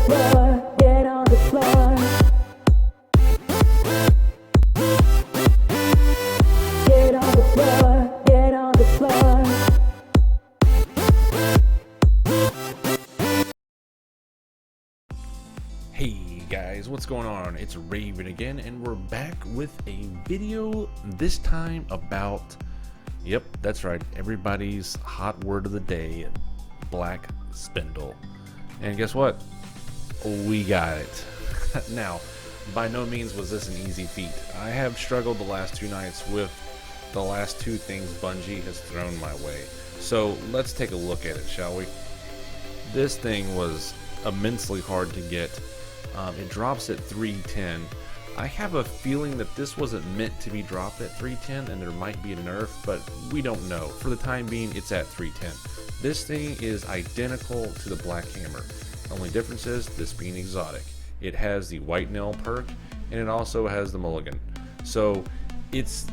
floor, get on the floor. Get on the floor, get on the floor. Hey guys, what's going on? It's Raven again, and we're back with a video this time about, yep, that's right, everybody's hot word of the day, Black Spindle. And guess what? We got it. Now, by no means was this an easy feat. I have struggled the last two nights with the last two things Bungie has thrown my way. So let's take a look at it, shall we? This thing was immensely hard to get. It drops at 310. I have a feeling that this wasn't meant to be dropped at 310 and there might be a nerf, but we don't know. For the time being, it's at 310. This thing is identical to the Black Hammer. The only difference is this being exotic. It has the white nail perk and it also has the mulligan. So it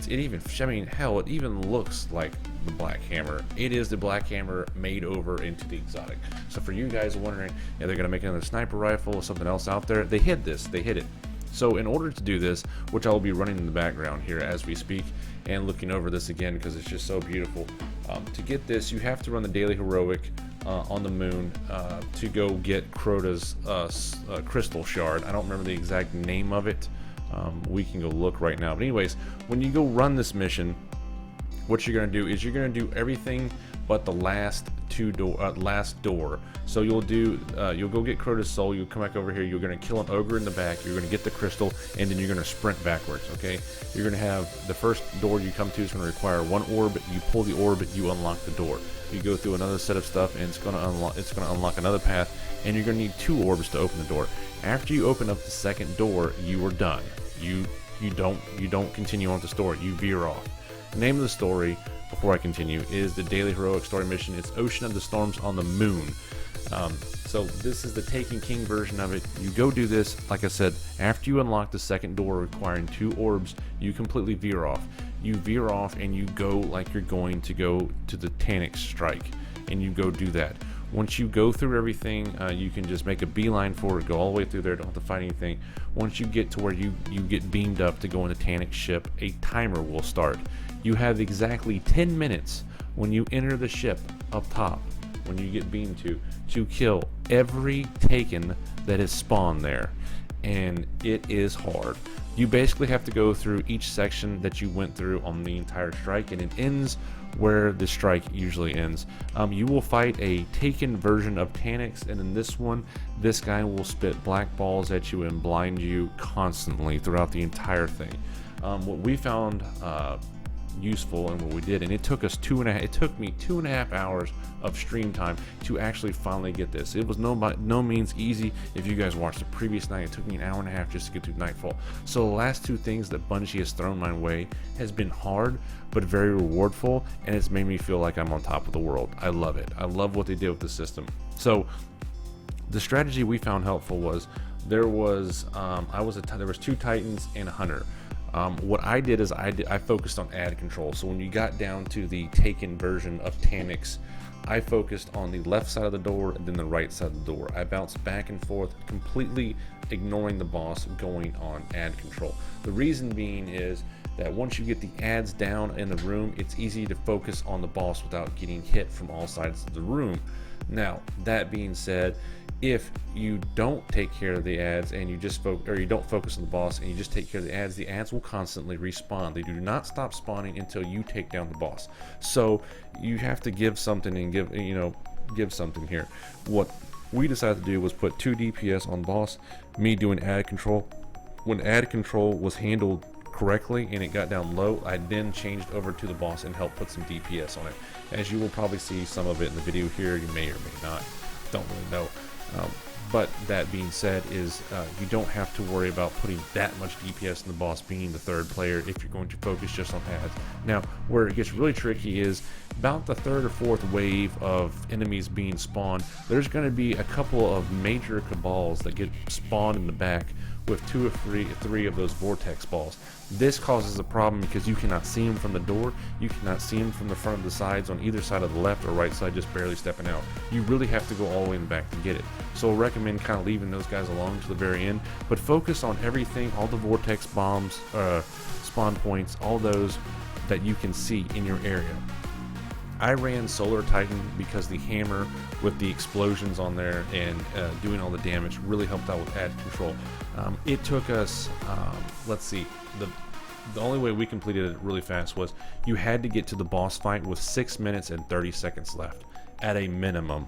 even looks like the Black Hammer. It is the Black Hammer made over into the exotic. So for you guys wondering, yeah, they're gonna make another sniper rifle or something else out there, they hid it. So in order to do this, which I will be running in the background here as we speak and looking over this again because it's just so beautiful, to get this you have to run the daily heroic on the moon to go get Crota's crystal shard. I don't remember the exact name of it. We can go look right now, but anyways, when you go run this mission, what you're going to do is you're going to do everything but the last door. So you'll go get Crota's soul, you'll come back over here, you're going to kill an ogre in the back, you're going to get the crystal, and then you're going to sprint backwards. Okay, you're going to have the first door you come to is going to require one orb. You pull the orb, you unlock the door. You go through another set of stuff and it's going to unlock another path, and you're going to need 2 orbs to open the door. After you open up the second door, you are done. You don't continue on with the story. You veer off. The name of the story, before I continue, is the Daily Heroic Story Mission. It's Ocean of the Storms on the Moon. So this is the Taken King version of it. You go do this, like I said, after you unlock the second door requiring 2 orbs, you completely veer off. You veer off and you go like you're going to go to the Tannic Strike, and you go do that. Once you go through everything, you can just make a beeline for it, go all the way through there, don't have to fight anything. Once you get to where you get beamed up to go in the Tannic ship, a timer will start. You have exactly 10 minutes when you enter the ship up top, when you get beamed to kill every Taken that is spawned there. And it is hard. You basically have to go through each section that you went through on the entire strike, and it ends where the strike usually ends. You will fight a Taken version of Tannics, and in this one, this guy will spit black balls at you and blind you constantly throughout the entire thing. What we found useful and what we did, and it took me 2.5 hours of stream time to actually finally get this. It was no means easy. If you guys watched the previous night, it took me an hour and a half just to get through Nightfall. So the last 2 things that Bungie has thrown my way has been hard but very rewardful, and it's made me feel like I'm on top of the world. I love it. I love what they did with the system. So the strategy we found helpful was there was 2 Titans and a Hunter. What I did is I focused on ad control. So when you got down to the Taken version of Tannics, I focused on the left side of the door and then the right side of the door. I bounced back and forth, completely ignoring the boss, going on ad control. The reason being is that once you get the ads down in the room, it's easy to focus on the boss without getting hit from all sides of the room. Now, that being said, if you don't take care of the ads and you don't focus on the boss and you just take care of the ads will constantly respawn. They do not stop spawning until you take down the boss. So you have to give something and give something here. What we decided to do was put 2 DPS on boss, me doing ad control. When ad control was handled correctly and it got down low, I then changed over to the boss and helped put some DPS on it. As you will probably see some of it in the video here, you may or may not, don't really know. But that being said, is you don't have to worry about putting that much DPS in the boss being the 3rd player if you're going to focus just on ads. Now, where it gets really tricky is about the 3rd or 4th wave of enemies being spawned, there's going to be a couple of major cabals that get spawned in the back with 2 or 3 of those vortex balls. This causes a problem because you cannot see them from the door, you cannot see them from the front of the sides on either side of the left or right side, just barely stepping out. You really have to go all the way in the back to get it. So a recommendation recommend kind of leaving those guys alone to the very end, but focus on everything, all the vortex bombs, spawn points, all those that you can see in your area. I ran Solar Titan because the hammer with the explosions on there and doing all the damage really helped out with ad control. It took us, let's see, the only way we completed it really fast was you had to get to the boss fight with 6 minutes and 30 seconds left at a minimum.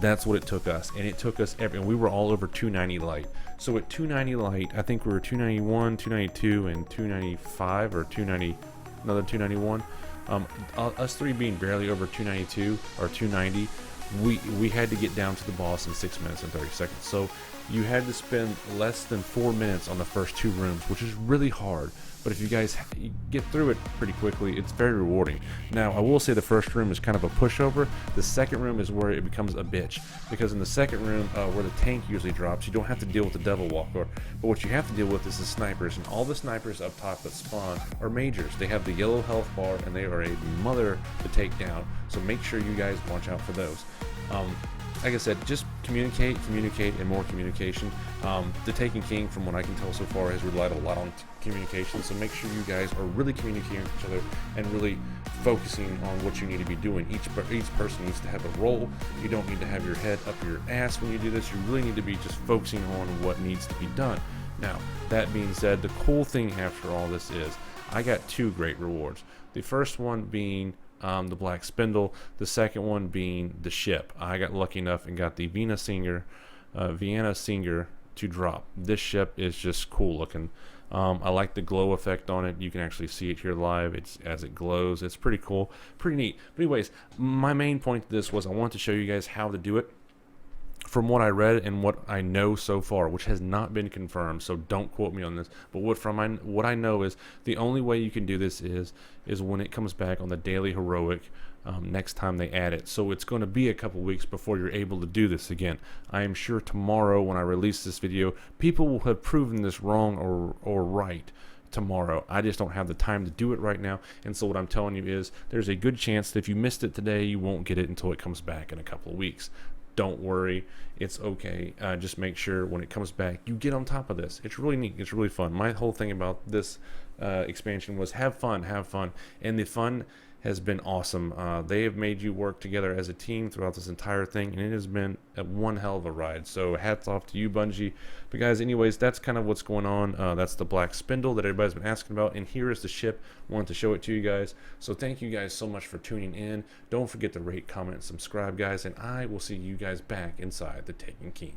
That's what it took us, and it took us and we were all over 290 light. So at 290 light, I think we were 291, 292, and 295, or 290, another 291. Us three being barely over 292 or 290, we had to get down to the boss in 6 minutes and 30 seconds. So you had to spend less than 4 minutes on the first 2 rooms, which is really hard. But if you guys get through it pretty quickly, it's very rewarding. Now, I will say the first room is kind of a pushover. The second room is where it becomes a bitch, because in the second room, where the tank usually drops, you don't have to deal with the devil walker. But what you have to deal with is the snipers, and all the snipers up top that spawn are majors. They have the yellow health bar, and they are a mother to take down. So make sure you guys watch out for those. Like I said, just communicate, and more communication. The Taken King, from what I can tell so far, has relied a lot on communication, so make sure you guys are really communicating with each other and really focusing on what you need to be doing. Each person needs to have a role. You don't need to have your head up your ass when you do this. You really need to be just focusing on what needs to be done. Now, that being said, the cool thing after all this is I got 2 great rewards. The first one being the Black Spindle, the second one being the ship. I got lucky enough and got the Vienna Singer to drop. This ship is just cool looking. I like the glow effect on it. You can actually see it here live. It's as it glows. It's pretty cool, pretty neat. But anyways, my main point to this was I wanted to show you guys how to do it. From what I read and what I know so far, which has not been confirmed, so don't quote me on this, but what I know is the only way you can do this is when it comes back on the daily heroic next time they add it. So it's going to be a couple weeks before you're able to do this again. I am sure tomorrow when I release this video, people will have proven this wrong or right tomorrow. I just don't have the time to do it right now, and so what I'm telling you is there's a good chance that if you missed it today, you won't get it until it comes back in a couple of weeks. Don't worry, it's okay. Just make sure when it comes back, you get on top of this. It's really neat. It's really fun. My whole thing about this expansion was have fun, and the fun has been awesome. They have made you work together as a team throughout this entire thing, and it has been one hell of a ride. So hats off to you, Bungie. But guys, anyways, that's kind of what's going on. That's the Black Spindle that everybody's been asking about, and here is the ship. Wanted to show it to you guys. So thank you guys so much for tuning in. Don't forget to rate, comment, and subscribe, guys, and I will see you guys back inside the Taken King.